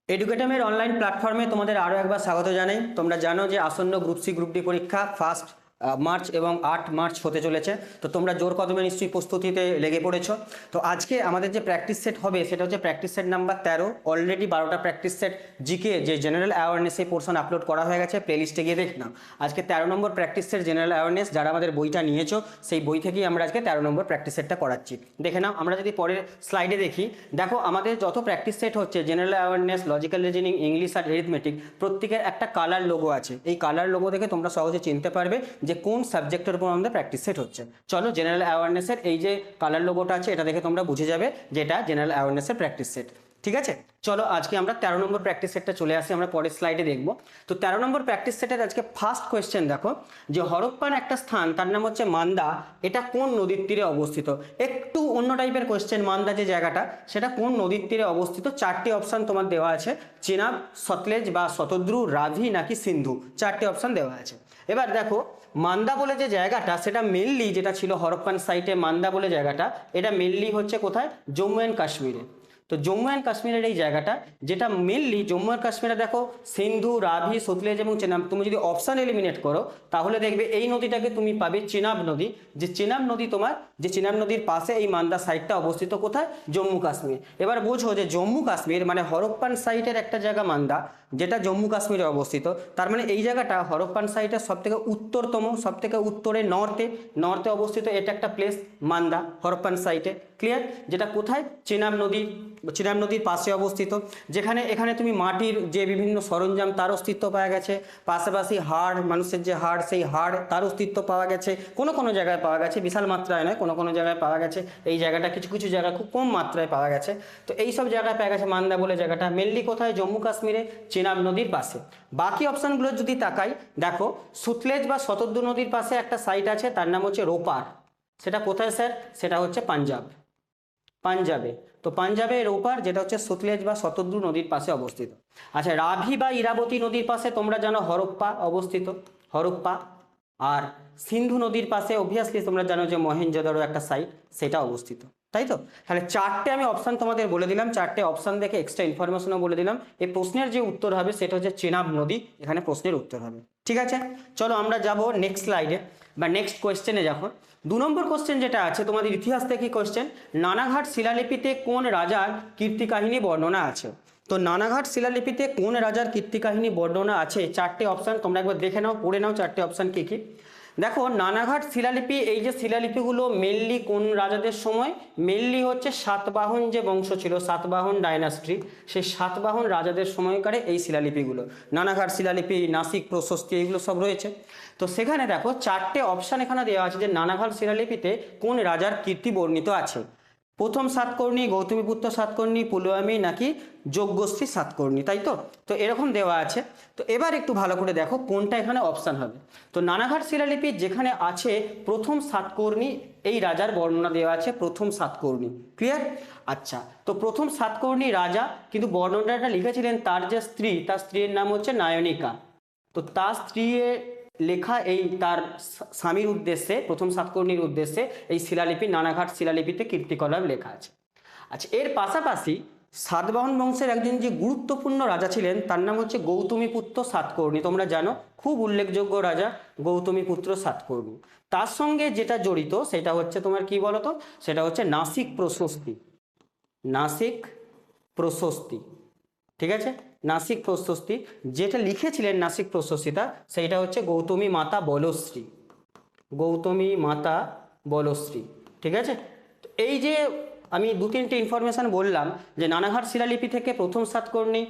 এডুকেটামের online প্ল্যাটফর্মে তোমাদের আরও একবার স্বাগত জানাই। তোমরা জানো যে আসন্ন গ্রুপ সি গ্রুপ ডি পরীক্ষা 1 মার্চ এবং 8 মার্চ হতে চলেছে। তো তোমরা জোর কদমে নিশ্চয়ই প্রস্তুতিতে লেগে পড়েছো। তো আজকে আমাদের যে প্র্যাকটিস সেট হবে সেটা হচ্ছে প্র্যাকটিস সেট নাম্বার 13। অলরেডি 12টা প্র্যাকটিস সেট জিকে যে জেনারেল অ্যাওয়ারনেস এই পোর্শন আপলোড করা হয়ে গেছে, প্লেলিস্টে গিয়ে দেখ নাও। আজকে 13 নম্বর প্র্যাকটিস সেট জেনারেল অ্যাওয়ারনেস, যারা আমাদের বইটা নিয়েছো সেই বই থেকেই আমরা আজকে 13 নম্বর প্র্যাকটিস সেটটা করাচ্ছি। দেখে নাও। আমরা যদি পরের স্লাইডে দেখি, দেখো আমাদের যত প্র্যাকটিস সেট হচ্ছে general awareness, logical reasoning, English আর অ্যারিথমেটিক, প্রত্যেকের একটা কালার লোগো আছে। এই কালার লোগো দেখে তোমরা সহজে চিনতে পারবে যে কোন সাবজেক্টের উপর আমাদের প্র্যাকটিস সেট হচ্ছে। চলো, জেনারেল অ্যাওয়ারনেসের এই যে কালার লোগোটা আছে এটা দেখে তোমরা বুঝে যাবে যে এটা জেনারেল অ্যাওয়ারনেসের প্র্যাকটিস সেট। ঠিক আছে, চলো আজকে আমরা 13 নম্বর প্র্যাকটিস সেটটা চলে আসি, আমরা পরের স্লাইডে দেখবো। তো 13 নম্বর প্র্যাকটিস সেটের আজকে ফার্স্ট কোয়েশ্চেন দেখো, যে হরপ্পান একটা স্থান, তার নাম হচ্ছে মান্দা, এটা কোন নদীর তীরে অবস্থিত? একটু অন্য টাইপের কোয়েশ্চেন। মান্দা যে জায়গাটা সেটা কোন নদীর তীরে অবস্থিত? 4টে অপশান তোমার দেওয়া আছে, চেনাব, সতলেজ বা শতদ্রু, রাভি নাকি সিন্ধু, 4টে অপশান দেওয়া আছে। এবার দেখো, মান্দা বলে যে জায়গাটা সেটা মেনলি যেটা ছিল হরপ্পান সাইটে, মান্দা বলে জায়গাটা এটা মেনলি হচ্ছে কোথায়? জম্মু অ্যান্ড কাশ্মীরে। তো জম্মু অ্যান্ড কাশ্মীরের এই জায়গাটা যেটা মেনলি জম্মু অ্যান্ড কাশ্মীরে, দেখো সিন্ধু, রাভি, সতলেজ এবং চেনাব, তুমি যদি অপশান এলিমিনেট করো তাহলে দেখবে এই নদীটাকে তুমি পাবে চেনাব নদী। যে চেনাব নদী তোমার, যে চেনাব নদীর পাশে এই মান্দা সাইটটা অবস্থিত কোথায়? জম্মু কাশ্মীর। এবার বোঝো যে জম্মু কাশ্মীর মানে হরপ্পান সাইটের একটা জায়গা মান্দা, যেটা জম্মু কাশ্মীরে অবস্থিত। তার মানে এই জায়গাটা হরপ্পান সাইটের সবথেকে উত্তরতম, সবথেকে উত্তরে নর্থে অবস্থিত এটা একটা প্লেস মান্দা হরপ্পান সাইটে। ক্লিয়ার? যেটা কোথায়? চেনাব নদীর পাশে অবস্থিত। যেখানে এখানে তুমি মাটির যে বিভিন্ন সরঞ্জাম তার অস্তিত্ব পাওয়া গেছে, পাশাপাশি হাড়, মানুষের যে হাড় সেই হাড় তার অস্তিত্ব পাওয়া গেছে, কোনো কোনো জায়গায় পাওয়া গেছে, বিশাল মাত্রায় নয়, কোনো কোনো জায়গায় পাওয়া গেছে। এই জায়গাটা কিছু কিছু জায়গায় খুব কম মাত্রায় পাওয়া গেছে। তো এই সব জায়গায় পাওয়া গেছে মান্দা বলে জায়গাটা, মেনলি কোথায়? জম্মু কাশ্মীরে, চেনাব নদীর পাশে। বাকি অপশানগুলো যদি তাকাই, দেখো সুতলেজ বা শতদ্রু নদীর পাশে একটা সাইট আছে, তার নাম হচ্ছে রোপার। সেটা কোথায় স্যার? সেটা হচ্ছে পাঞ্জাবে। তো পাঞ্জাবে রোপার, যেটা হচ্ছে সতলেজ বা শতদ্রু নদীর পাশে অবস্থিত। আচ্ছা, রাভি বা ইরাবতী নদীর পাশে তোমরা জানো হরপ্পা অবস্থিত, হরপ্পা। আর সিন্ধু নদীর পাশে অবভিয়াসলি তোমরা জানো যে মহেঞ্জোদারো একটা সাইট, সেটা অবস্থিত। তাই তো? তাহলে 4টে আমি অপশান তোমাদের বলে দিলাম, 4টে অপশান দেখে এক্সট্রা ইনফরমেশনও বলে দিলাম। এই প্রশ্নের যে উত্তর হবে সেটা হচ্ছে চেনাব নদী, এখানে প্রশ্নের উত্তর হবে। ঠিক আছে, চলো আমরা যাব নেক্সট স্লাইডে বা নেক্সট কোয়েশ্চেনে। যখন 2 নম্বর কোয়েশ্চেন যেটা আছে তোমাদের ইতিহাস থেকে কোয়েশ্চেন, নানাঘাট শিলালিপিতে কোন রাজার কীর্তি কাহিনী বর্ণনা আছে? তো নানাঘাট শিলালিপিতে কোন রাজার কীর্তি কাহিনী বর্ণনা আছে? 4টে অপশান তোমরা একবার দেখে নাও, পড়ে নাও 4টে অপশান কী কী। দেখো, নানাঘাট শিলালিপি, এই যে শিলালিপিগুলো মেনলি কোন রাজাদের সময়? মেনলি হচ্ছে সাতবাহন যে বংশ ছিল, সাতবাহন ডাইনাস্ট্রি, সেই সাতবাহন রাজাদের সময়কারে এই শিলালিপিগুলো। নানাঘাট শিলালিপি, নাসিক প্রশস্তি, এইগুলো সব রয়েছে। তো সেখানে দেখো 4টে অপশান এখানে দেওয়া আছে যে নানাঘাট শিলালিপিতে কোন রাজার কীর্তি বর্ণিত আছে। প্রথম সাতকর্ণী, গৌতমীপুত্র সাতকর্ণী, পুলুয়ামি নাকি যজ্ঞশ্রী সাতকর্ণী, তাই তো? তো এরকম দেওয়া আছে। তো এবার একটু ভালো করে দেখো কোনটা এখানে অপশান হবে। তো নানাঘাট শিলালিপি যেখানে আছে প্রথম সাতকর্ণী, এই রাজার বর্ণনা দেওয়া আছে প্রথম সাতকর্ণী। ক্লিয়ার? আচ্ছা, তো প্রথম সাতকর্ণী রাজা, কিন্তু বর্ণনাটা লিখেছিলেন তার যে স্ত্রী, তার স্ত্রীর নাম হচ্ছে নায়নিকা। তো তার স্ত্রী লেখা এই তার স্বামীর উদ্দেশ্যে, প্রথম সাতকর্ণীর উদ্দেশ্যে এই শিলালিপি, নানাঘাট শিলালিপিতে কীর্তিকলাপ লেখা আছে। আচ্ছা, এর পাশাপাশি সাতবাহন বংশের একজন যে গুরুত্বপূর্ণ রাজা ছিলেন তার নাম হচ্ছে গৌতমীপুত্র সাতকর্ণী। তোমরা জানো খুব উল্লেখযোগ্য রাজা গৌতমীপুত্র সাতকর্ণী। তার সঙ্গে যেটা জড়িত সেটা হচ্ছে তোমার কি বলতো? সেটা হচ্ছে নাসিক প্রশস্তি। ঠিক আছে, নাসিক প্রশস্তি যেটা লিখেছিলেন, নাসিক প্রশস্তিটা সেইটা হচ্ছে গৌতমী মাতা বলশ্রী। ঠিক আছে, এই যে আমি 2-3টে ইনফরমেশন বললাম যে নানাঘাট শিলালিপি থেকে প্রথম সাতকর্ণী,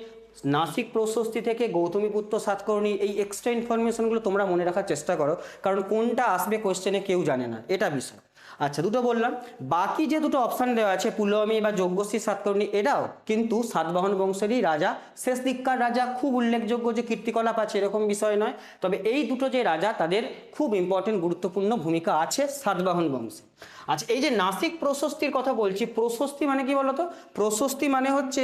নাসিক প্রশস্তি থেকে গৌতমীপুত্র সাতকর্ণী, এই এক্সট্রা ইনফরমেশনগুলো তোমরা মনে রাখার চেষ্টা করো, কারণ কোনটা আসবে কোয়েশ্চেনে কেউ জানে না, এটা বিষয়। আচ্ছা, দুটো বললাম। বাকি যে দুটো অপশান দেওয়া আছে পুলুয়ামি বা যজ্ঞশ্রী সাতকর্ণী, এটাও কিন্তু সাতবাহন বংশেরই রাজা, শেষ দিককার রাজা, খুব উল্লেখযোগ্য যে কীর্তিকলাপ আছে এরকম বিষয় নয়। তবে এই দুটো যে রাজা তাদের খুব ইম্পর্টেন্ট গুরুত্বপূর্ণ ভূমিকা আছে সাতবাহন বংশে। আচ্ছা, এই যে নাসিক প্রশস্তির কথা বলছি, প্রশস্তি মানে কি বলতো? প্রশস্তি মানে হচ্ছে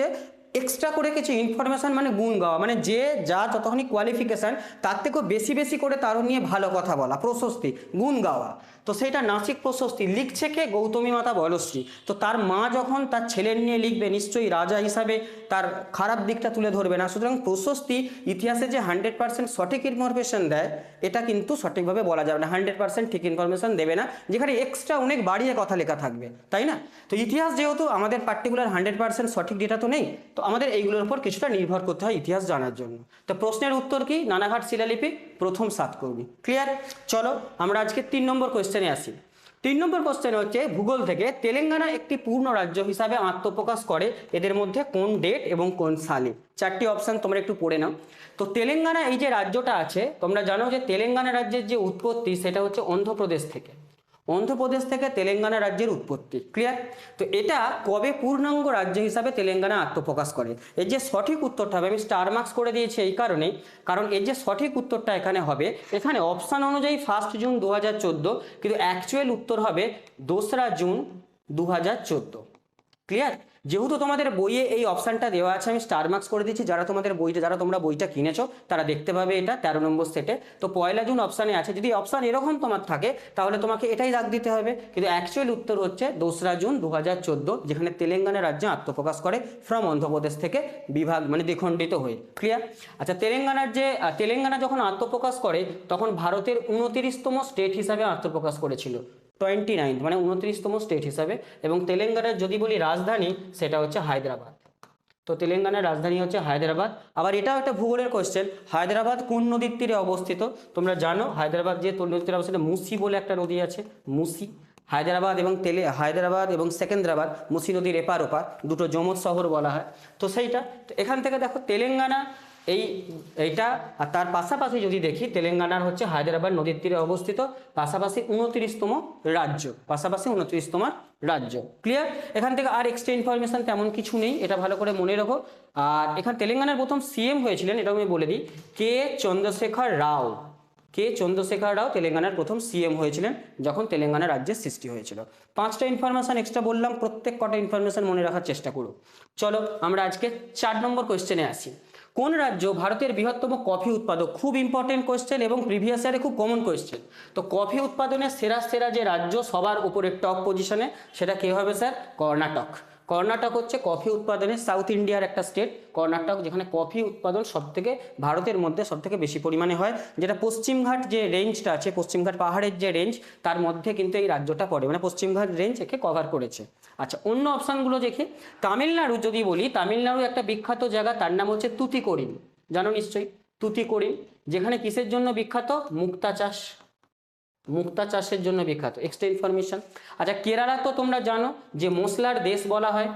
এক্সট্রা করে কিছু ইনফরমেশন মানে গুণ গাওয়া, মানে যে যা যতখানি কোয়ালিফিকেশান তার থেকেও বেশি বেশি করে তারও নিয়ে ভালো কথা বলা, প্রশস্তি, গুণ গাওয়া। তো সেইটা নাসিক প্রশস্তি লিখছে কে? গৌতমী মাতা বলশ্রী। তো তার মা যখন তার ছেলের নিয়ে লিখবে নিশ্চয়ই রাজা হিসাবে তার খারাপ দিকটা তুলে ধরবে না। সুতরাং প্রশস্তি ইতিহাসে যে 100% সঠিক ইনফরমেশন দেয় এটা কিন্তু সঠিকভাবে বলা যাবে না, 100% ঠিক ইনফরমেশন দেবে না, যেখানে এক্সট্রা অনেক বাড়িয়ে কথা লেখা থাকবে, তাই না? তো ইতিহাস যেহেতু আমাদের পার্টিকুলার 100% সঠিক ডেটা তো নেই, তো আমাদের এইগুলোর উপর কিছুটা নির্ভর করতে হয় ইতিহাস জানার জন্য। তো প্রশ্নের উত্তর কি? নানাঘাট শিলালিপি, প্রথম সাতকর্ণী। ক্লিয়ার? চলো আমরা আজকে 3 নম্বর কোয়েশ্চেনে আসি। 3 নম্বর কোশ্চেন হচ্ছে ভূগোল থেকে, তেলেঙ্গানা একটি পূর্ণ রাজ্য হিসাবে আত্মপ্রকাশ করে এদের মধ্যে কোন ডেট এবং কোন সালে? 4টি অপশন তোমরা একটু পড়ে নাও। তো তেলেঙ্গানা এই যে রাজ্যটা আছে, তোমরা জানো যে তেলেঙ্গানা রাজ্যের যে উৎপত্তি সেটা হচ্ছে অন্ধ্রপ্রদেশ থেকে। অন্ধ্রপ্রদেশ থেকে তেলেঙ্গানা রাজ্যের উৎপত্তি। ক্লিয়ার? তো এটা কবে পূর্ণাঙ্গ রাজ্য হিসাবে তেলেঙ্গানা আত্মপ্রকাশ করে? এর যে সঠিক উত্তরটা হবে, আমি স্টার মার্কস করে দিয়েছি এই কারণেই, কারণ এর যে সঠিক উত্তরটা এখানে হবে, এখানে অপশান অনুযায়ী 1 জুন 2014, কিন্তু অ্যাকচুয়াল উত্তর হবে 2রা জুন 2014। ক্লিয়ার? যেহেতু তোমাদের বইয়ে এই অপশানটা দেওয়া আছে, আমি স্টার মার্কস করে দিচ্ছি। যারা তোমরা বইটা কিনেছো তারা দেখতে পাবে এটা 13 নম্বর সেটে। তো 1 জুন অপশানে আছে, যদি অপশান এরকম তোমার থাকে তাহলে তোমাকে এটাই দাগ দিতে হবে, কিন্তু অ্যাকচুয়াল উত্তর হচ্ছে 2রা জুন 2014, যেখানে তেলেঙ্গানা রাজ্য আত্মপ্রকাশ করে ফ্রম অন্ধ্রপ্রদেশ থেকে বিভাগ মানে দ্বিখণ্ডিত হয়ে। ক্লিয়ার? আচ্ছা, তেলেঙ্গানা যখন আত্মপ্রকাশ করে তখন ভারতের 29তম স্টেট হিসাবে আত্মপ্রকাশ করেছিল, 29 মানে 29তম স্টেট হিসাবে। এবং তেলেঙ্গানার যদি বলি রাজধানী, সেটা হচ্ছে হায়দ্রাবাদ। তো তেলেঙ্গানার রাজধানী হচ্ছে হায়দ্রাবাদ। আবার এটাও একটা ভূগোলের কোশ্চেন, হায়দ্রাবাদ কোন নদীর তীরে অবস্থিত? তোমরা জানো হায়দ্রাবাদ যে নদীর তীরে অবস্থিত, মুসি বলে একটা নদী আছে, মুসি। হায়দ্রাবাদ এবং সেকেন্দ্রাবাদ মুসি নদীর এপার ওপার, দুটো যমজ শহর বলা হয়। তো সেইটা, তো এখান থেকে দেখো তেলেঙ্গানা এইটা, আর তার পাশাপাশি যদি দেখি তেলেঙ্গানার হচ্ছে হায়দ্রাবাদ নদীর তীরে অবস্থিত, পাশাপাশি 29তম রাজ্য। ক্লিয়ার? এখান থেকে আর এক্সট্রা ইনফরমেশন তেমন কিছু নেই, এটা ভালো করে মনে রাখো। আর এখানে তেলেঙ্গানার প্রথম সিএম হয়েছিলেন, এটাও আমি বলে দিই, কে চন্দ্রশেখর রাও তেলেঙ্গানার প্রথম সিএম হয়েছিলেন যখন তেলেঙ্গানা রাজ্যের সৃষ্টি হয়েছিল। 5টা ইনফরমেশন এক্সট্রা বললাম, প্রত্যেক কটা ইনফরমেশন মনে রাখার চেষ্টা করো। চলো আমরা আজকে 4 নম্বর কোয়েশ্চেনে আসি। কোন রাজ্য ভারতের বৃহত্তম কফি উৎপাদক? খুব ইম্পর্টেন্ট কোয়েশ্চেন এবং প্রিভিয়াস ইয়ারে খুব কমন কোয়েশ্চেন। তো কফি উৎপাদনের সেরা যে রাজ্য সবার উপরে টপ পজিশনে, সেটা কে হবে স্যার? কর্ণাটক। কর্ণাটক হচ্ছে কফি উৎপাদনের সাউথ ইন্ডিয়ার একটা স্টেট, কর্ণাটক, যেখানে কফি উৎপাদন সবথেকে ভারতের মধ্যে সবথেকে বেশি পরিমাণে হয়, যেটা পশ্চিমঘাট যে রেঞ্জটা আছে, পশ্চিমঘাট পাহাড়ের যে রেঞ্জ, তার মধ্যে কিন্তু এই রাজ্যটা পড়ে, মানে পশ্চিমঘাট রেঞ্জ একে কভার করেছে। আচ্ছা, অন্য অপশানগুলো দেখি। তামিলনাড়ু যদি বলি, তামিলনাড়ু একটা বিখ্যাত জায়গা, তার নাম হচ্ছে তুতিকোরিন, জানো নিশ্চয়ই তুতিকোরিন, যেখানে কিসের জন্য বিখ্যাত? মুক্তা চাষের জন্য বিখ্যাত। Extra information. আচ্ছা, কেরালা তো তোমরা জানো যে মশলার দেশ বলা হয়,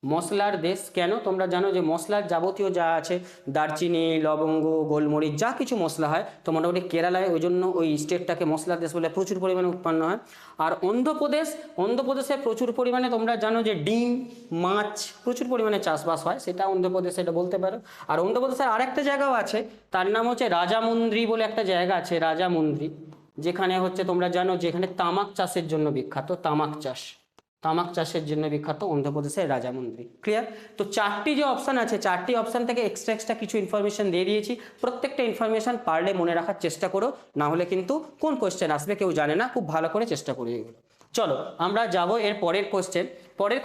মশলার দেশ কেন? তোমরা জানো যে মশলার যাবতীয় যা আছে, দারচিনি, লবঙ্গ, গোলমরিচ, যা কিছু মশলা হয়, তো মোটামুটি কেরালায় ওই জন্য ওই স্টেটটাকে মশলার দেশ বলে, প্রচুর পরিমাণে উৎপন্ন হয়। আর অন্ধ্রপ্রদেশে প্রচুর পরিমাণে তোমরা জানো যে ডিম, মাছ প্রচুর পরিমাণে চাষবাস হয়, সেটা অন্ধ্রপ্রদেশ, এটা বলতে পারো। আর অন্ধ্রপ্রদেশের আরেকটা জায়গাও আছে, তার নাম হচ্ছে রাজামুন্দ্রি বলে একটা জায়গা আছে, রাজামুন্দ্রি, যেখানে হচ্ছে তোমরা জানো যেখানে তামাক চাষের জন্য বিখ্যাত, তামাক চাষের জন্য বিখ্যাত অন্ধ্রপ্রদেশের রাজামুন্দ্রি। ক্লিয়ার? তো 4টি যে অপশান আছে, 4টি অপশান থেকে এক্সট্রা কিছু ইনফরমেশন দিয়ে দিয়েছি, প্রত্যেকটা ইনফরমেশন পারলে মনে রাখার চেষ্টা করো, না হলে কিন্তু কোন কোয়েশ্চেন আসবে কেউ জানে না, খুব ভালো করে চেষ্টা করি এগুলো। চলো আমরা যাব এর পরের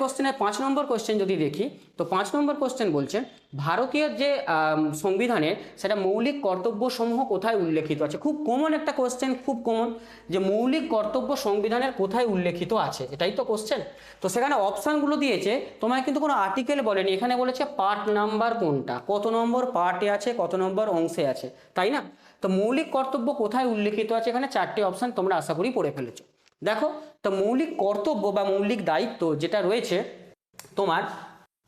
কোশ্চেনের 5 নম্বর কোশ্চেন যদি দেখি, তো 5 নম্বর কোশ্চেন বলছে ভারতীয় যে সংবিধানের সেটা মৌলিক কর্তব্যসমূহ কোথায় উল্লেখিত আছে? খুব কমন একটা কোশ্চেন, খুব কমন, যে মৌলিক কর্তব্য সংবিধানের কোথায় উল্লেখিত আছে, এটাই তো কোশ্চেন। তো সেখানে অপশানগুলো দিয়েছে, তোমায় কিন্তু কোনো আর্টিকেল বলেনি, এখানে বলেছে পার্ট নাম্বার কোনটা, কত নম্বর পার্টে আছে, কত নম্বর অংশে আছে, তাই না? তো মৌলিক কর্তব্য কোথায় উল্লেখিত আছে, এখানে 4টি অপশান তোমরা আশা করি পড়ে ফেলেছো। দেখো, তো মৌলিক কর্তব্য বা মৌলিক দায়িত্ব যেটা রয়েছে তোমার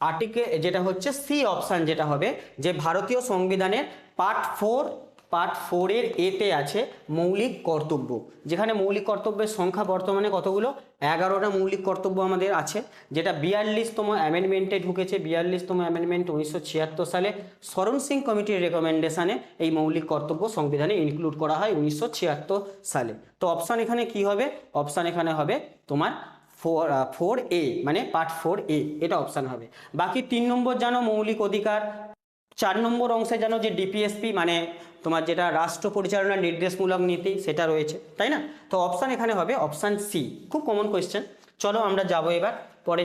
আর্টিকেল, যেটা হচ্ছে সি অপশান, যেটা হবে যে ভারতীয় সংবিধানের পার্ট 4 এর এতে আছে মৌলিক কর্তব্য, যেখানে মৌলিক কর্তব্যের সংখ্যা বর্তমানে কতগুলো? 11টা মৌলিক কর্তব্য আমাদের আছে, যেটা 42তম অ্যামেন্ডমেন্টে ঢুকেছে। 42তম অ্যামেন্ডমেন্ট 1976 সালে শরণ সিং কমিটির রেকমেন্ডেশনে এই মৌলিক কর্তব্য সংবিধানে ইনক্লুড করা হয় 1976 সালে। তো অপশান এখানে কি হবে? অপশান এখানে হবে তোমার 4A, মানে পার্ট 4A, এটা অপশান হবে। বাকি 3 নম্বর জানো মৌলিক অধিকার, 4 নম্বর অংশে জানো যে ডিপিএসপি মানে তোমার যেটা রাষ্ট্র পরিচালনার নির্দেশমূলক নীতি, সেটা রয়েছে, তাই না? তো অপশান এখানে হবে অপশান সি, খুব কমন কোয়েশ্চেন। চলো আমরা যাবো এবার পরে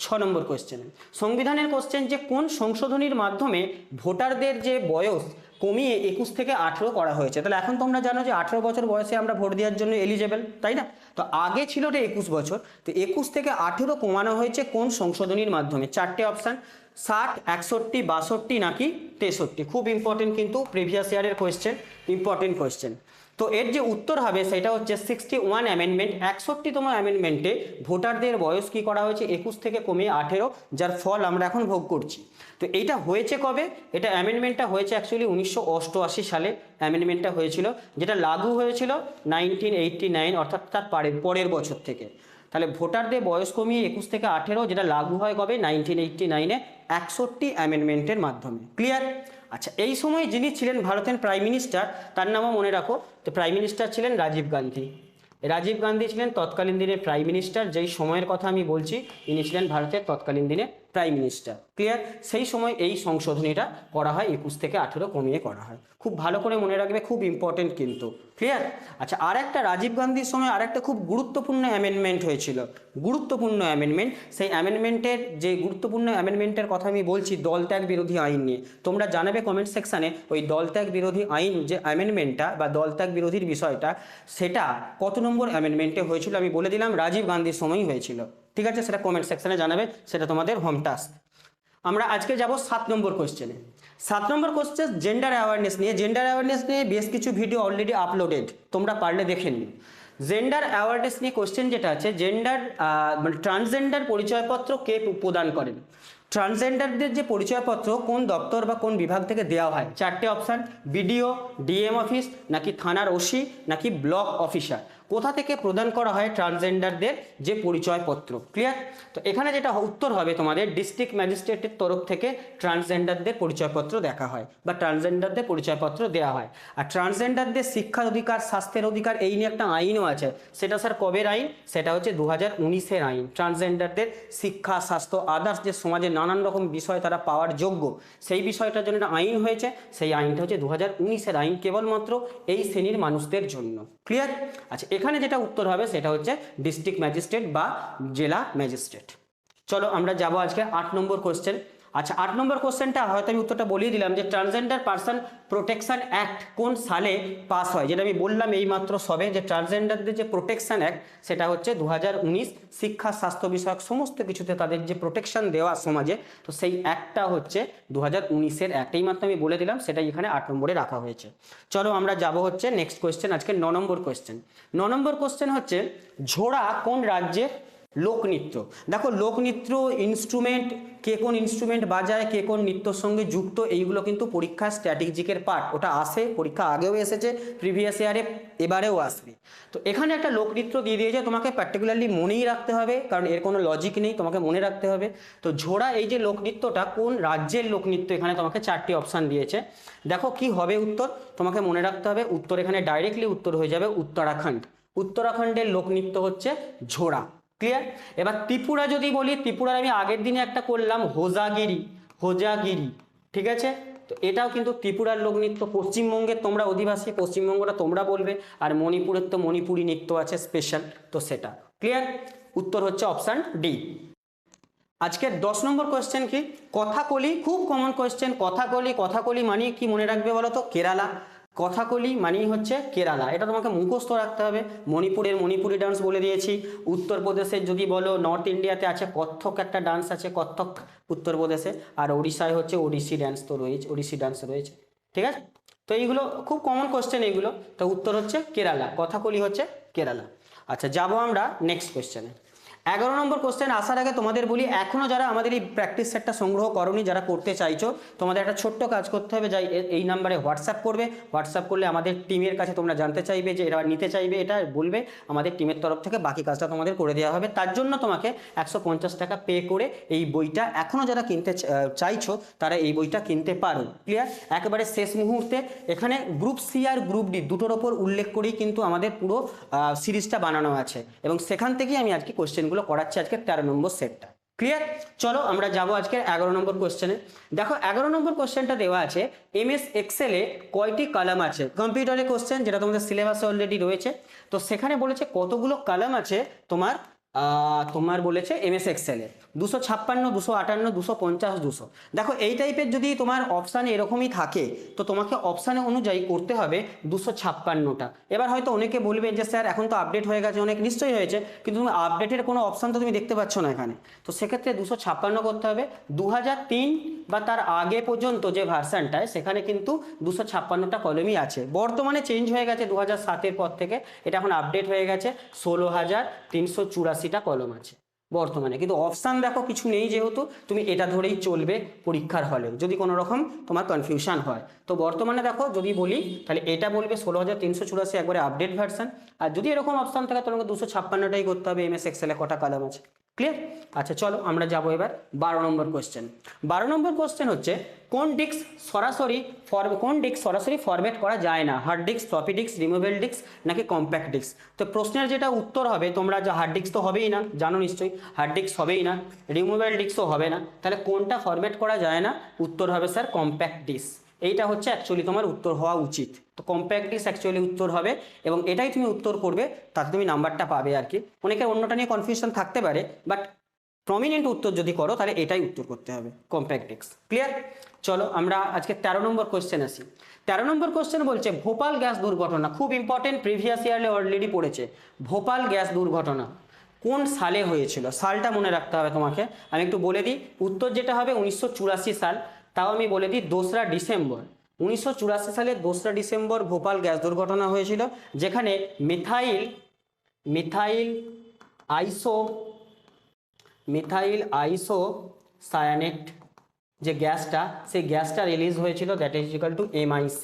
6 নম্বর কোয়েশ্চেনে। সংবিধানের কোয়েশ্চেন যে কোন সংশোধনীর মাধ্যমে ভোটারদের যে বয়স কমিয়ে 21 থেকে 18 করা হয়েছে। তাহলে এখন তোমরা জানো যে 18 বছর বয়সে আমরা ভোট দেওয়ার জন্য এলিজেবল, তাই না? তো আগে ছিল ওটা 21 বছর, তো 21 থেকে 18 কমানো হয়েছে কোন সংশোধনীর মাধ্যমে? 4টে অপশান, 60, 61, 62 নাকি 63। খুব ইম্পর্টেন্ট কিন্তু, প্রিভিয়াস ইয়ারের কোয়েশ্চেন, ইম্পর্টেন্ট কোয়েশ্চেন। তো এর যে উত্তর হবে সেটা হচ্ছে 61 অ্যামেন্ডমেন্ট। 61তম অ্যামেন্ডমেন্টে ভোটারদের বয়স কি করা হয়েছে? 21 থেকে কমিয়ে 18, যার ফল আমরা এখন ভোগ করছি। তো এইটা হয়েছে কবে? এটা অ্যামেন্ডমেন্টটা হয়েছে অ্যাকচুয়ালি 1988 সালে অ্যামেন্ডমেন্টটা হয়েছিল, যেটা লাগু হয়েছিল 1989, অর্থাৎ তার পরের বছর থেকে। তাহলে ভোটারদের বয়স কমিয়ে 21 থেকে 18, যেটা লাগু হয় কবে? 1989-এ 61 অ্যামেন্ডমেন্টের মাধ্যমে। ক্লিয়ার? আচ্ছা, এই সময় যিনি ছিলেন ভারতের প্রাইম মিনিস্টার, তার নামও মনে রাখো। তো প্রাইম মিনিস্টার ছিলেন রাজীব গান্ধী। রাজীব গান্ধী ছিলেন তৎকালীন দিনের প্রাইম মিনিস্টার। যেই সময়ের কথা আমি বলছি, ইনি ছিলেন ভারতের তৎকালীন দিনে প্রাইম মিনিস্টার। ক্লিয়ার? সেই সময় এই সংশোধনীটা করা হয়, 21 থেকে 18 কমিয়ে করা হয়। খুব ভালো করে মনে রাখবে, খুব ইম্পর্টেন্ট কিন্তু। ক্লিয়ার? আচ্ছা, আর একটা রাজীব গান্ধীর সময় আর একটা খুব গুরুত্বপূর্ণ অ্যামেন্ডমেন্ট হয়েছিল, গুরুত্বপূর্ণ অ্যামেন্ডমেন্ট। সেই অ্যামেন্ডমেন্টের যে গুরুত্বপূর্ণ অ্যামেন্ডমেন্টের কথা আমি বলছি, দলত্যাগ বিরোধী আইন নিয়ে। তোমরা জানাবে কমেন্ট সেকশানে ওই দলত্যাগ বিরোধী আইন যে অ্যামেন্ডমেন্টটা বা দলত্যাগ বিরোধীর বিষয়টা, সেটা কত নম্বর অ্যামেন্ডমেন্টে হয়েছিল? আমি বলে দিলাম রাজীব গান্ধীর সময়ই হয়েছিল। ঠিক আছে, সেটা কমেন্ট সেকশনে জানাবে, সেটা তোমাদের হোম টাস্ক। আমরা আজকে যাব 7 নম্বর কোশ্চেনে। 7 নম্বর কোশ্চেন জেন্ডার অ্যাওয়ারনেস নিয়ে। জেন্ডার অ্যাওয়ারনেস নিয়ে বেশ কিছু ভিডিও অলরেডি আপলোডেড, তোমরা পারলে দেখে নিও। জেন্ডার অ্যাওয়ারনেস নিয়ে কোশ্চেন যেটা আছে, জেন্ডার মানে ট্রান্সজেন্ডার পরিচয়পত্র কে প্রদান করেন? ট্রান্সজেন্ডারদের যে পরিচয়পত্র কোন দপ্তর বা কোন বিভাগ থেকে দেওয়া হয়? 4টে অপশান, বিডিও, ডিএম অফিস, নাকি থানার ওসি, নাকি ব্লক অফিসার। কোথা থেকে প্রদান করা হয় ট্রান্সজেন্ডারদের যে পরিচয়পত্র? ক্লিয়ার? তো এখানে যেটা উত্তর হবে তোমাদের, ডিস্ট্রিক্ট ম্যাজিস্ট্রেটের তরফ থেকে ট্রান্সজেন্ডারদের পরিচয়পত্র দেখা হয় বা ট্রান্সজেন্ডারদের পরিচয়পত্র দেওয়া হয়। আর ট্রান্সজেন্ডারদের শিক্ষার অধিকার, স্বাস্থ্যের অধিকার, এই নিয়ে একটা আইনও আছে। সেটা স্যার কবের আইন? সেটা হচ্ছে 2019-এর আইন। ট্রান্সজেন্ডারদের শিক্ষা, স্বাস্থ্য, আদার্স যে সমাজে নানান রকম বিষয় তারা পাওয়ার যোগ্য, সেই বিষয়টার জন্য একটা আইন হয়েছে। সেই আইনটা হচ্ছে 2019-এর আইন, কেবলমাত্র এই শ্রেণীর মানুষদের জন্য। ক্লিয়ার? আচ্ছা, এখানে যেটা উত্তর হবে সেটা হচ্ছে ডিস্ট্রিক্ট ম্যাজিস্ট্রেট বা জেলা ম্যাজিস্ট্রেট। চলো আমরা যাব আজকে 8 নম্বর কোশ্চেন। আচ্ছা, 8 নম্বর কোশ্চেনটা হয়তো আমি উত্তরটা বলিয়ে দিলাম, যে ট্রান্সজেন্ডার পারসন প্রোটেকশন অ্যাক্ট কোন সালে পাস হয়? যেটা আমি বললাম এইমাত্র সবে, যে ট্রান্সজেন্ডারদের যে প্রোটেকশন অ্যাক্ট, সেটা হচ্ছে 2019। শিক্ষা, স্বাস্থ্য বিষয়ক সমস্ত কিছুতে তাদের যে প্রোটেকশন দেওয়া সমাজে, তো সেই অ্যাক্টটা হচ্ছে 2019-এর অ্যাক্ট। এইমাত্র আমি বলে দিলাম, সেটাই এখানে 8 নম্বরে রাখা হয়েছে। চলো আমরা যাব হচ্ছে নেক্সট কোয়েশ্চেন, আজকে 9 নম্বর কোয়েশ্চেন। 9 নম্বর কোয়েশ্চেন হচ্ছে ঝোড়া কোন রাজ্যের লোকনৃত্য? দেখো, লোকনৃত্য ইনস্ট্রুমেন্ট, কে কোন ইনস্ট্রুমেন্ট বাজায়, কে কোন নৃত্যর সঙ্গে যুক্ত, এইগুলো কিন্তু পরীক্ষার স্ট্র্যাটেজিকের পার্ট। ওটা আসে, পরীক্ষা আগেও এসেছে, প্রিভিয়াস ইয়ারে, এবারেও আসবে। তো এখানে একটা লোকনৃত্য দিয়ে দিয়েছে, তোমাকে পার্টিকুলারলি মনেই রাখতে হবে, কারণ এর কোনো লজিক নেই, তোমাকে মনে রাখতে হবে। তো ঝোড়া এই যে লোকনৃত্যটা কোন রাজ্যের লোকনৃত্য, এখানে তোমাকে 4টি অপশান দিয়েছে। দেখো কি হবে উত্তর, তোমাকে মনে রাখতে হবে। উত্তর এখানে ডাইরেক্টলি উত্তর হয়ে যাবে উত্তরাখণ্ড। উত্তরাখণ্ডের লোকনৃত্য হচ্ছে ঝোড়া। ক্লিয়ার? এবার ত্রিপুরা যদি বলি, ত্রিপুরার আমি আগের দিনে একটা করলাম হোজাগিরি, হোজাগিরি। ঠিক আছে? তো এটাও কিন্তু ত্রিপুরার লোকনৃত্য। পশ্চিমবঙ্গের তোমরা অধিবাসী, পশ্চিমবঙ্গটা তোমরা বলবে। আর মণিপুরের তো মণিপুরি নৃত্য আছে স্পেশাল, তো সেটা। ক্লিয়ার? উত্তর হচ্ছে অপশান ডি। আজকের 10 নম্বর কোয়েশ্চেন কি? কথাকলি, খুব কমন কোয়েশ্চেন। কথাকলি, কথাকলি মানে কি মনে রাখবে বলো তো? কেরালা। কথাকলি মানেই হচ্ছে কেরালা, এটা তোমাকে মুখস্থ রাখতে হবে। মণিপুরের মণিপুরি ডান্স বলে দিয়েছি। উত্তরপ্রদেশের যদি বলো, নর্থ ইন্ডিয়াতে আছে কত্থক, একটা ডান্স আছে কত্থক উত্তরপ্রদেশে। আর ওড়িশায় হচ্ছে ওড়িশি ডান্স তো রয়েছে, ওড়িশি ডান্স রয়েছে। ঠিক আছে? তো এইগুলো খুব কমন কোয়েশ্চেন এইগুলো। তো উত্তর হচ্ছে কেরালা, কথাকলি হচ্ছে কেরালা। আচ্ছা, যাবো আমরা নেক্সট কোয়েশ্চেনে। 11 নম্বর কোশ্চেন আসার আগে তোমাদের বলি, এখনও যারা আমাদের এই প্র্যাকটিস সেটটা সংগ্রহ করোনি, যারা করতে চাইছো, তোমাদের একটা ছোট্ট কাজ করতে হবে। যাই এই নাম্বারে হোয়াটসঅ্যাপ করবে। হোয়াটসঅ্যাপ করলে আমাদের টিমের কাছে তোমরা জানতে চাইবে যে এরা নিতে চাইবে, এটা বলবে, আমাদের টিমের তরফ থেকে বাকি কাজটা তোমাদের করে দেওয়া হবে। তার জন্য তোমাকে 150 টাকা পে করে এই বইটা, এখনও যারা কিনতে চাইছো তারা এই বইটা কিনতে পারো। ক্লিয়ার? একেবারে শেষ মুহূর্তে। এখানে গ্রুপ সি আর গ্রুপ ডি দুটোর ওপর উল্লেখ করেই কিন্তু আমাদের পুরো সিরিজটা বানানো আছে, এবং সেখান থেকেই আমি আজকে কোশ্চেন কোশ্চেনগুলো করাচ্ছি আজকে 13 নম্বর সেটটা। ক্লিয়ার? চলো আমরা যাবো আজকে 11 নম্বর কোশ্চেনে। দেখো 11 নম্বর কোশ্চেনটা দেওয়া আছে এমএস এক্সেলে কয়টি কলাম আছে, কম্পিউটারে কোশ্চেন যেটা তোমাদের সিলেবাসে অলরেডি রয়েছে। তো সেখানে বলেছে কতগুলো কলাম আছে তোমার বলেছে এমএস এক্সেলে 256, 258, 250, 200। দেখো এই টাইপের যদি তোমার অপশান এরকমই থাকে তো তোমাকে অপশানে অনুযায়ী করতে হবে 256টা। এবার হয়তো অনেকে বলবে যে স্যার এখন তো আপডেট হয়ে গেছে, অনেক নিশ্চয়ই হয়েছে, কিন্তু তুমি আপডেটের কোনো অপশান তো তুমি দেখতে পাচ্ছ না এখানে। তো সেক্ষেত্রে 256 করতে হবে। 2003 বা তার আগে পর্যন্ত যে ভার্সানটায় সেখানে কিন্তু 256টা কলমই আছে। বর্তমানে চেঞ্জ হয়ে গেছে 2007-এর পর থেকে, এটা এখন আপডেট হয়ে গেছে 16,384টা কলম আছে বর্তমানে। কিন্তু অপশান দেখো কিছু নেই, যেহেতু তুমি এটা ধরেই চলবে পরীক্ষার হলে যদি কোনো রকম তোমার কনফিউশন হয়। তো বর্তমানে দেখো যদি বলি তাহলে এটা বলবে 16,384 একবারে আপডেট ভার্সান। আর যদি এরকম অপশান থাকে তোমাকে 256টাই করতে হবে এমএস এক্সেলে কটা কলাম আছে। ক্লিয়ার? আচ্ছা চলো আমরা যাবো এবার 12 নম্বর কোশ্চেন। 12 নম্বর কোশ্চেন হচ্ছে কোন ডিস্ক সরাসরি ফরম্যাট করা যায় না, hard disk, floppy disk, removable disk নাকি কম্প্যাক্ট ডিস্ক? তো প্রশ্নের যেটা উত্তর হবে, তোমরা যা হার্ড ডিস্ক তো হবেই না, জানো নিশ্চয়ই হার্ড ডিস্ক হবেই না, রিমুভেবল ডিস্কও হবে না, তাহলে কোনটা ফরম্যাট করা যায় না? উত্তর হবে স্যার কম্প্যাক্ট ডিস্ক। এইটা হচ্ছে অ্যাকচুয়ালি তোমার উত্তর হওয়া উচিত। তো কম্প্যাক্ট ডিস্ক অ্যাকচুয়ালি উত্তর হবে এবং এটাই তুমি উত্তর করবে, তাতে তুমি নাম্বারটা পাবে আর কি। অনেকের অন্যটা নিয়ে কনফিউশন থাকতে পারে, বাট প্রমিনেন্ট উত্তর যদি করো তাহলে এটাই উত্তর করতে হবে, কম্প্যাক্ট ডিস্ক। ক্লিয়ার? চলো আমরা আজকে 13 নম্বর কোশ্চেন আসি। 13 নম্বর কোশ্চেন বলছে ভোপাল গ্যাস দুর্ঘটনা, খুব ইম্পর্টেন্ট, প্রিভিয়াস ইয়ারে অলরেডি পড়েছে। ভোপাল গ্যাস দুর্ঘটনা কোন সালে হয়েছিল? সালটা মনে রাখতে হবে তোমাকে। আমি একটু বলে দিই, উত্তর যেটা হবে 1984 সাল। তাও আমি বলে দিই 2রা ডিসেম্বর 1984 সালে 2রা ডিসেম্বর ভোপাল গ্যাস দুর্ঘটনা হয়েছিল, যেখানে মিথাইল আইসোসায়ানেট যে গ্যাসটা, সেই গ্যাসটা রিলিজ হয়েছিল, that is equal to MIC,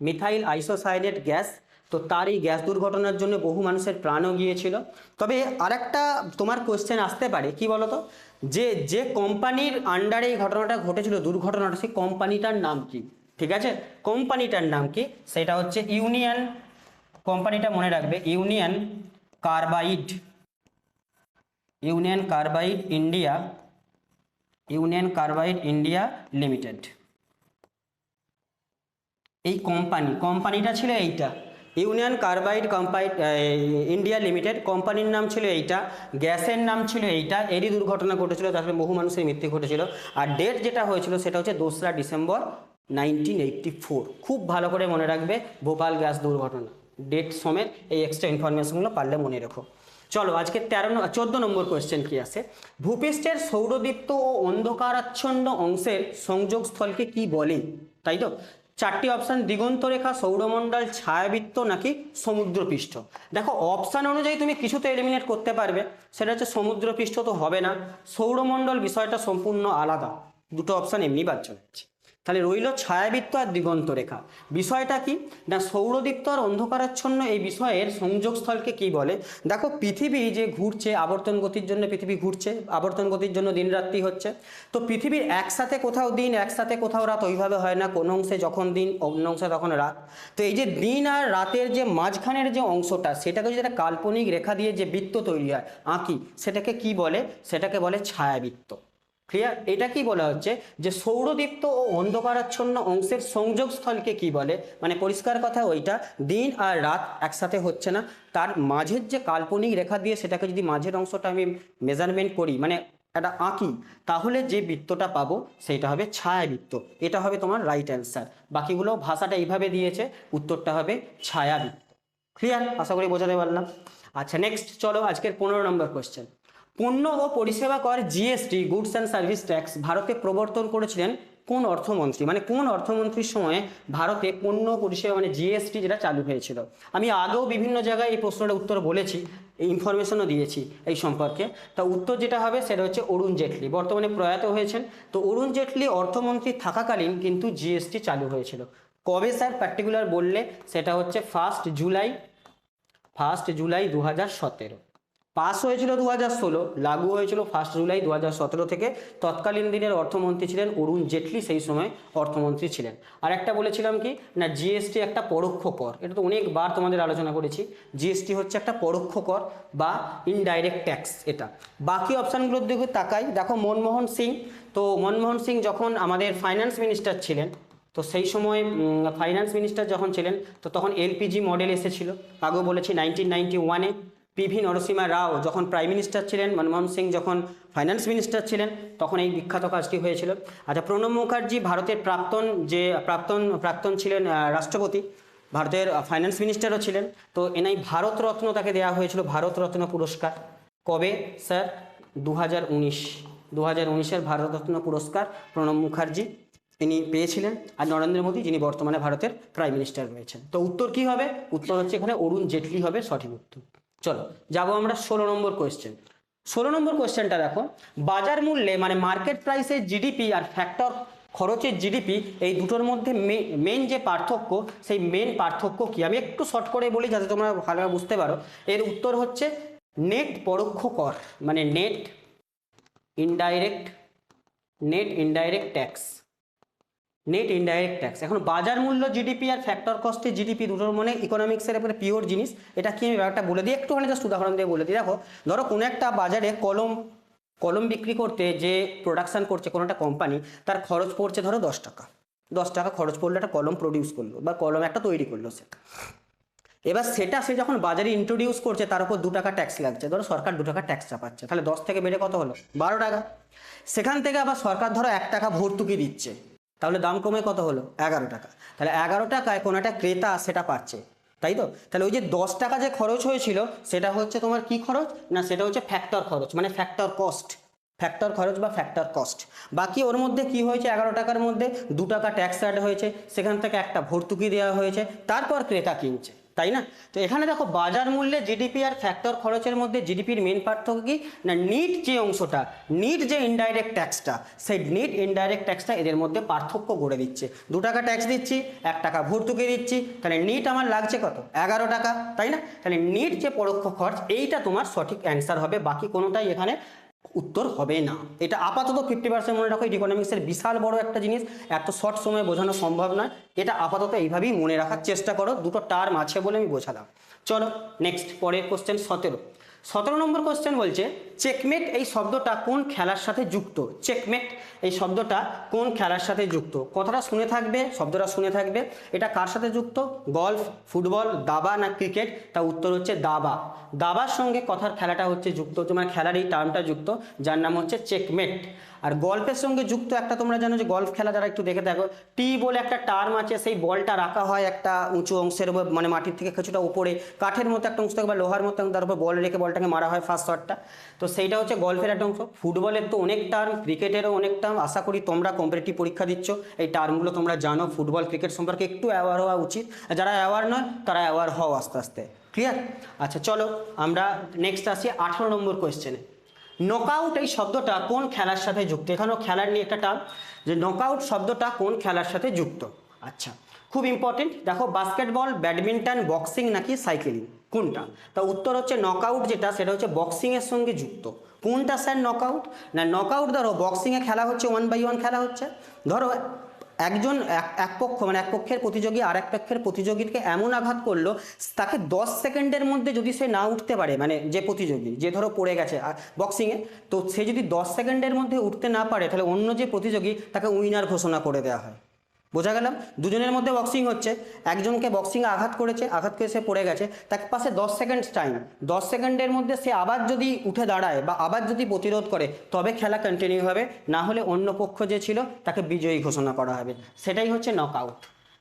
methyl isocyanate gas. তো তার এই গ্যাস দুর্ঘটনার জন্য বহু মানুষের প্রাণও গিয়েছিল। তবে আরেকটা তোমার কোয়েশ্চেন আসতে পারে, কি বলতো, যে কোম্পানির আন্ডারে এই ঘটনাটা ঘটেছিল, দুর্ঘটনাটা, সেই কোম্পানিটার নাম কি? ঠিক আছে, কোম্পানিটার নাম কি? সেটা হচ্ছে ইউনিয়ন, কোম্পানিটা মনে রাখবে, ইউনিয়ন কার্বাইড ইন্ডিয়া লিমিটেড। এই কোম্পানিটা ছিল এইটা, ইউনিয়ন কার্বাইড ইন্ডিয়া লিমিটেড, কোম্পানির নাম ছিল এইটা, গ্যাসের নাম ছিল এইটা, এরই দুর্ঘটনা ঘটেছিল, তারপরে বহু মানুষের মৃত্যু ঘটেছিল। আর ডেট যেটা হয়েছিল সেটা হচ্ছে 2রা ডিসেম্বর 1984। খুব ভালো করে মনে রাখবে ভোপাল গ্যাস দুর্ঘটনা, ডেট সমেত এই এক্সট্রা ইনফরমেশনগুলো পারলে মনে রেখো। চলো আজকে 14 নম্বর কোয়েশ্চেন কি আছে? ভূপৃষ্ঠের সৌরদীপ্ত ও অন্ধকারাচ্ছন্ন অংশের সংযোগস্থলকে কি বলে? তাই তো 4টি অপশান, দিগন্ত রেখা, সৌরমণ্ডল, ছায়াবৃত্ত নাকি সমুদ্রপৃষ্ঠ। দেখো অপশান অনুযায়ী তুমি কিছুতে এলিমিনেট করতে পারবে, সেটা হচ্ছে সমুদ্রপৃষ্ঠ তো হবে না, সৌরমণ্ডল বিষয়টা সম্পূর্ণ আলাদা, দুটো অপশান এমনি বাদ চলে যাচ্ছে। তাহলে রইল ছায়াবৃত্ত আর দিগন্ত রেখা। বিষয়টা কি না, সৌরদীপ্ত আর অন্ধকারাচ্ছন্ন এই বিষয়ের সংযোগস্থলকে কি বলে? দেখো পৃথিবী যে ঘুরছে, আবর্তন গতির জন্য পৃথিবী ঘুরছে, আবর্তন গতির জন্য দিন রাত্রি হচ্ছে। তো পৃথিবীর একসাথে কোথাও দিন, একসাথে কোথাও রাত ওইভাবে হয় না, কোন অংশে যখন দিন অন্য অংশে তখন রাত। তো এই যে দিন আর রাতের যে মাঝখানের যে অংশটা, সেটাকে যদি একটা কাল্পনিক রেখা দিয়ে যে বৃত্ত তৈরি হয়, আঁকি, সেটাকে কি বলে? সেটাকে বলে ছায়াবৃত্ত। ক্লিয়ার? এটা কি বলা হচ্ছে যে সৌরদীপ্ত ও অন্ধকারাচ্ছন্ন অংশের সংযোগস্থলকে কি বলে, মানে পরিষ্কার কথা ওইটা, দিন আর রাত একসাথে হচ্ছে না, তার মাঝের যে কাল্পনিক রেখা দিয়ে সেটাকে যদি মাঝের অংশটা আমি মেজারমেন্ট করি, মানে এটা আঁকি, তাহলে যে বৃত্তটা পাবো সেটা হবে ছায়াবৃত্ত। এটা হবে তোমার রাইট অ্যান্সার। বাকিগুলো ভাষাটা এইভাবে দিয়েছে, উত্তরটা হবে ছায়াবৃত্ত। ক্লিয়ার? আশা করি বোঝাতে পারলাম। আচ্ছা নেক্সট চলো আজকের 15 নম্বর কোয়েশ্চেন। পণ্য ও পরিষেবা কর GST, goods and service tax ভারতে প্রবর্তন করেছিলেন কোন অর্থমন্ত্রী? মানে কোন অর্থমন্ত্রীর সময়ে ভারতে পণ্য পরিষেবা মানে GST যেটা চালু হয়েছিল? আমি আগেও বিভিন্ন জায়গায় এই প্রশ্নটার উত্তর বলেছি, ইনফরমেশনও দিয়েছি এই সম্পর্কে। তা উত্তর যেটা হবে সেটা হচ্ছে অরুণ জেটলি, বর্তমানে প্রয়াত হয়েছেন। তো অরুণ জেটলি অর্থমন্ত্রী থাকাকালীন কিন্তু GST চালু হয়েছিল। কবে স্যার পার্টিকুলার বললে? সেটা হচ্ছে 1 জুলাই 2017। পাস হয়েছিল 2016, লাগু হয়েছিল 1 জুলাই 2017 থেকে। তৎকালীন দিনের অর্থমন্ত্রী ছিলেন অরুণ জেটলি, সেই সময় অর্থমন্ত্রী ছিলেন। আর একটা বলেছিলাম কি না, জিএসটি একটা পরোক্ষ কর, এটা তো অনেকবার তোমাদের আলোচনা করেছি। জিএসটি হচ্ছে একটা পরোক্ষ কর বা ইনডাইরেক্ট ট্যাক্স। এটা বাকি অপশানগুলোর দিকে তাকাই, দেখো মনমোহন সিং। তো মনমোহন সিং যখন আমাদের ফাইন্যান্স মিনিস্টার ছিলেন, তো সেই সময় ফাইন্যান্স মিনিস্টার যখন ছিলেন, তো তখন এলপিজি মডেল এসেছিল, আগেও বলেছি 1991-এ। পিভি নরসিমহা রাও যখন প্রাইম মিনিস্টার ছিলেন, মনমোহন সিং যখন ফাইন্যান্স মিনিস্টার ছিলেন, তখন এই বিখ্যাত কাজটি হয়েছিল। আচ্ছা, প্রণব মুখার্জি ভারতের প্রাক্তন ছিলেন রাষ্ট্রপতি, ভারতের ফাইন্যান্স মিনিস্টারও ছিলেন। তো এনাই ভারতরত্ন তাকে দেওয়া হয়েছিল, ভারতরত্ন পুরস্কার। কবে স্যার? 2019-এর ভারতরত্ন পুরস্কার প্রণব মুখার্জি ইনি পেয়েছিলেন। আর নরেন্দ্র মোদী, যিনি বর্তমানে ভারতের প্রাইম মিনিস্টার রয়েছেন। তো উত্তর কি হবে? উত্তর হচ্ছে এখানে অরুণ জেটলি হবে সঠিক উত্তর। চলো যাবো আমরা 16 নম্বর কোয়েশ্চেন। 16 নম্বর কোয়েশ্চেনটা দেখো, বাজার মূল্যে মানে মার্কেট প্রাইসের জিডিপি আর ফ্যাক্টর খরচের জিডিপি, এই দুটোর মধ্যে মেন যে পার্থক্য, সেই মেন পার্থক্য কি? আমি একটু শর্ট করে বলি যাতে তোমরা ভালোভাবে বুঝতে পারো। এর উত্তর হচ্ছে নেট পরোক্ষ কর, মানে নেট ইনডাইরেক্ট ট্যাক্স। এখন বাজার মূল্য জিডিপি আর ফ্যাক্টর কস্টের জিডিপি দুটোর মনে ইকোনমিক্সের উপরে পিওর জিনিস। এটা কি আমি ব্যাপারটা বলে দিই, একটুখানি জাস্ট উদাহরণ দিয়ে বলে দিই। দেখো, ধরো কোনো একটা বাজারে কলম বিক্রি করতে যে প্রোডাকশন করছে কোনো একটা কোম্পানি, তার খরচ পড়ছে ধরো 10 টাকা। 10 টাকা খরচ পড়লে একটা কলম প্রডিউস করলো বা কলম একটা তৈরি করলো সে। এবার সেটা সে যখন বাজারে ইন্ট্রোডিউস করছে, তার উপর 2 টাকা ট্যাক্স লাগছে। ধরো সরকার 2 টাকা ট্যাক্স চাপাচ্ছে, তাহলে 10 থেকে বেড়ে কত হলো? 12 টাকা। সেখান থেকে আবার সরকার ধরো 1 টাকা ভর্তুকি দিচ্ছে, তাহলে দাম কমে কত হলো? 11 টাকা। তাহলে 11 টাকায় কোনো একটা ক্রেতা সেটা পাচ্ছে, তাই তো? তাহলে ওই যে 10 টাকা যে খরচ হয়েছিল, সেটা হচ্ছে তোমার কি খরচ? না, সেটা হচ্ছে ফ্যাক্টর খরচ, মানে ফ্যাক্টর খরচ বা ফ্যাক্টর কস্ট। বাকি ওর মধ্যে কি হয়েছে? 11 টাকার মধ্যে 2 টাকা ট্যাক্স অ্যাড হয়েছে, সেখান থেকে একটা ভর্তুকি দেওয়া হয়েছে, তারপর ক্রেতা কিনছে, তাই না? তো এখানে দেখো, বাজার মূল্যে জিডিপি আর ফ্যাক্টর খরচের মধ্যে জিডিপির মেন পার্থক্য কি না, নিট যে অংশটা, নিট যে ইনডাইরেক্ট ট্যাক্সটা, সেই নিট ইনডাইরেক্ট ট্যাক্সটা এদের মধ্যে পার্থক্য করে দিচ্ছে। 2 টাকা ট্যাক্স দিচ্ছি, 1 টাকা ভর্তুকি দিচ্ছি, তাহলে নিট আমার লাগছে কত? 11 টাকা, তাই না? তাহলে নিট যে পরোক্ষ খরচ, এইটা তোমার সঠিক অ্যান্সার হবে, বাকি কোনোটাই এখানে উত্তর হবে না। এটা আপাতত 50% মনে রাখো। ইকোনমিক্সের বিশাল বড় একটা জিনিস, এত শর্ট সময়ে বোঝানো সম্ভব নয়। এটা আপাতত এইভাবেই মনে রাখার চেষ্টা করো, দুটো টার্ম আছে বলে আমি বোঝালাম। চলো নেক্সট, পরের কোশ্চেন 17 নম্বর কোশ্চেন বলছে, চেকমেট এই শব্দটা কোন খেলার সাথে যুক্ত? চেকমেট এই শব্দটা কোন খেলার সাথে যুক্ত? কথাটা শুনে থাকবে, শব্দটা শুনে থাকবে। এটা কার সাথে যুক্ত? গলফ, ফুটবল, দাবা না ক্রিকেট? তা উত্তর হচ্ছে দাবা। দাবার সঙ্গে কথার খেলাটা হচ্ছে যুক্ত, তোমার খেলার এই টার্মটা যুক্ত, যার নাম হচ্ছে চেকমেট। আর গল্ফের সঙ্গে যুক্ত একটা, তোমরা জানো যে গল্ফ খেলা যারা একটু দেখে থাকো, টি বলে একটা টার্ম আছে, সেই বলটা রাখা হয় একটা উঁচু অংশের উপর, মানে মাটির থেকে কিছুটা উপরে, কাঠের মতো একটা অংশ থাকে বা লোহার মতো, তার উপর বল রেখে বলটাকে মারা হয় ফার্স্ট শটটা। তো সেইটা হচ্ছে গল্ফের একটা অংশ। ফুটবলের তো অনেক টার্ম, ক্রিকেটেরও অনেক টার্ম। আশা করি তোমরা কম্পিটিটিভ পরীক্ষা দিচ্ছ, এই টার্মগুলো তোমরা জানো। ফুটবল, ক্রিকেট সম্পর্কে একটু অ্যাওয়ার হওয়া উচিত, যারা অ্যাওয়ার নয় তারা অ্যাওয়ার হও আস্তে আস্তে। ক্লিয়ার? আচ্ছা চলো আমরা নেক্সট আসি 18 নম্বর কোয়েশ্চেনে। নকআউট এই শব্দটা কোন খেলার সাথে যুক্ত? এখানেও খেলার নিয়ে একটা টার্ম, যে নকআউট শব্দটা কোন খেলার সাথে যুক্ত। আচ্ছা, খুব ইম্পর্টেন্ট। দেখো, বাস্কেটবল, ব্যাডমিন্টন, বক্সিং নাকি সাইকেলিং, কোনটা? তা উত্তর হচ্ছে নকআউট যেটা, সেটা হচ্ছে বক্সিংয়ের সঙ্গে যুক্ত। কোনটা স্যার নকআউট? না, নকআউট ধরো বক্সিংয়ে খেলা হচ্ছে 1 বাই 1 খেলা হচ্ছে। ধরো একজন এক পক্ষ, মানে এক পক্ষের প্রতিযোগী আর এক পক্ষের প্রতিযোগীকে এমন আঘাত করলো, তাকে 10 সেকেন্ডের মধ্যে যদি সে না উঠতে পারে, মানে যে প্রতিযোগী, যে ধরো পড়ে গেছে বক্সিংয়ে, তো সে যদি 10 সেকেন্ডের মধ্যে উঠতে না পারে, তাহলে অন্য যে প্রতিযোগী তাকে উইনার ঘোষণা করে দেওয়া হয়। বোঝা গেলাম? দুজনের মধ্যে বক্সিং হচ্ছে, একজনকে বক্সিংয়ে আঘাত করেছে, আঘাত করে সে পড়ে গেছে, তার পাশে 10 সেকেন্ড টাইম, 10 সেকেন্ডের মধ্যে সে আবার যদি উঠে দাঁড়ায় বা আবার যদি প্রতিরোধ করে, তবে খেলা কন্টিনিউ হবে, না হলে অন্য পক্ষ যে ছিল তাকে বিজয়ী ঘোষণা করা হবে। সেটাই হচ্ছে নকআউট।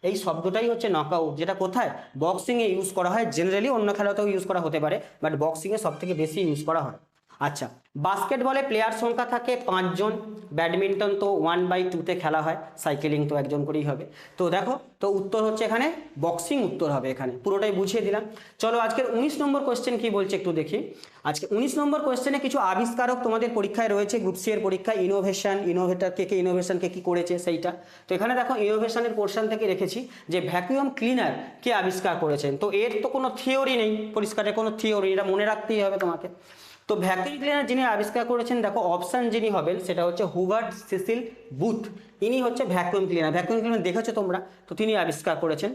এই শব্দটাই হচ্ছে নকআউট, যেটা কোথায়? বক্সিংয়ে ইউজ করা হয়। জেনারেলি অন্য খেলাতেও ইউজ করা হতে পারে, বাট বক্সিংয়ে সব থেকে বেশি ইউজ করা হয়। আচ্ছা, বাস্কেটবলে প্লেয়ার সংখ্যা থাকে 5 জন, ব্যাডমিন্টন তো 1/2-তে খেলা হয়, সাইকেলিং তো একজন করেই হবে। তো দেখো, তো উত্তর হচ্ছে এখানে বক্সিং উত্তর হবে, এখানে পুরোটাই বুঝিয়ে দিলাম। চলো আজকের 19 নম্বর কোয়েশ্চেন কি বলছে একটু দেখি। আজকে 19 নম্বর কোয়েশ্চেনে কিছু আবিষ্কারক তোমাদের পরীক্ষায় রয়েছে, গ্রুপ সি এর পরীক্ষায়। ইনোভেশন, ইনোভেটর কে ইনোভেশনকে কি করেছে সেইটা। তো এখানে দেখো ইনোভেশনের পোর্শন থেকে রেখেছি যে ভ্যাকুয়াম ক্লিনার কে আবিষ্কার করেছেন। তো এর তো কোনো থিওরি নেই, পরিষ্কারের কোনো থিওরি, এটা মনে রাখতেই হবে তোমাকে। তো ভ্যাকুয়াম ক্লিনার যিনি আবিষ্কার করেছেন, দেখো অপশন যিনি হবেন সেটা হচ্ছে হুবার্ট সিসিল বুথ। ইনি হচ্ছে ভ্যাকুয়াম ক্লিনার। ভ্যাকুয়াম ক্লিনার দেখেছো তোমরা, তো তিনি আবিষ্কার করেছেন।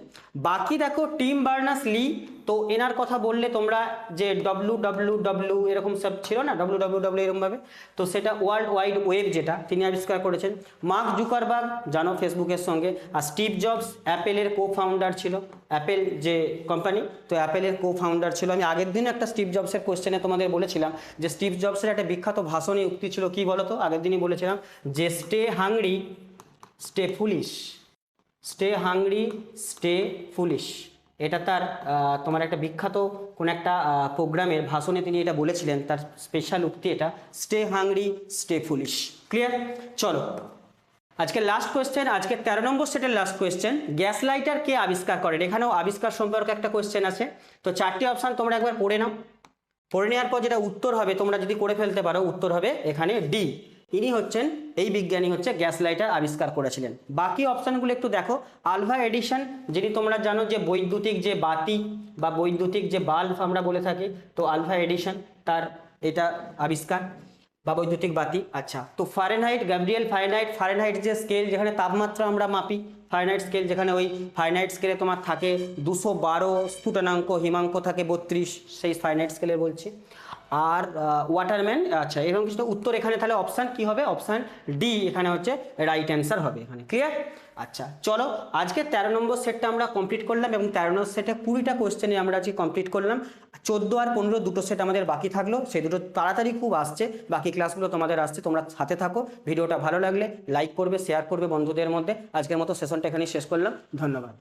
বাকি দেখো টিম বার্নার্স লি, তো এনার কথা বললে তোমরা যে WWW এরকম সব ছিল না, WWW এরকম ভাবে, তো সেটা ওয়ার্ল্ড ওয়াইড ওয়েব যেটা তিনি আবিষ্কার করেছেন। মার্ক জুকারবার্গ, জানো ফেসবুকের সঙ্গে। আর স্টিভ জবস অ্যাপেলের কো ফাউন্ডার ছিল, অ্যাপেল যে কোম্পানি, তো অ্যাপেলের কো ফাউন্ডার ছিল। আমি আগের দিন একটা স্টিভ জবসের কোশ্চেনে তোমাদের বলেছিলাম যে স্টিভ জবসের একটা বিখ্যাত ভাষণে উক্তি ছিল, কি বলো তো, আগের দিনই বলেছিলাম যে stay hungry stay foolish, stay hungry stay foolish. এটা তার তোমার একটা বিখ্যাত কোন একটা প্রোগ্রামের ভাষণে তিনি এটা বলেছিলেন, তার স্পেশাল উক্তি এটা, stay hungry stay foolish. Clear? চলো আজকে লাস্ট কোয়েশ্চেন, আজকে 13 নম্বর সেটের লাস্ট কোয়েশ্চেন, গ্যাস লাইটার কে আবিষ্কার করেন। এখানেও আবিষ্কার সম্পর্কে একটা কোয়েশ্চেন আছে। তো 4টি অপশন তোমরা একবার পড়ে নাও। পড়ে নেওয়ার পর যেটা উত্তর হবে, তোমরা যদি করে ফেলতে পারো, উত্তর হবে এখানে ডি। ইনি হচ্ছেন, এই বিজ্ঞানী হচ্ছে গ্যাস লাইটার আবিষ্কার করেছিলেন। বাকি অপশানগুলো একটু দেখো। আলভা এডিসন, যিনি তোমরা জানো যে বৈদ্যুতিক যে বাতি বা বৈদ্যুতিক যে বাল্ব আমরা বলে থাকি, তো আলভা এডিসন তার এটা আবিষ্কার, বা বৈদ্যুতিক বাতি। আচ্ছা, তো ফারেনহাইট, গ্যাব্রিয়েল ফারেনহাইট। ফারেনহাইট যে স্কেল যেখানে তাপমাত্রা আমরা মাপি, ফারেনহাইট স্কেল, যেখানে ওই ফারেনহাইট স্কেলে তোমার থাকে 212 স্ফুটনাঙ্ক, হিমাঙ্ক থাকে 32, সেই ফারেনহাইট স্কেলে বলছি। আর ওয়াটারম্যান, আচ্ছা এরকম কিছু। উত্তর এখানে তাহলে অপশান কি হবে, অপশান ডি এখানে হচ্ছে রাইট অ্যান্সার হবে এখানে। ক্লিয়ার? আচ্ছা চলো, আজকে 13 নম্বর সেটটা আমরা কমপ্লিট করলাম, এবং 13 নম্বর সেটে 20টা কোয়েশ্চেনে আমরা আজকে কমপ্লিট করলাম। 14 আর 15 দুটো সেট আমাদের বাকি থাকলো, সেই দুটো তাড়াতাড়ি খুব আসছে, বাকি ক্লাসগুলো তোমাদের আসছে, তোমরা সাথে থাকো। ভিডিওটা ভালো লাগলে লাইক করবে, শেয়ার করবে বন্ধুদের মধ্যে। আজকের মতো সেশনটা এখানেই শেষ করলাম, ধন্যবাদ।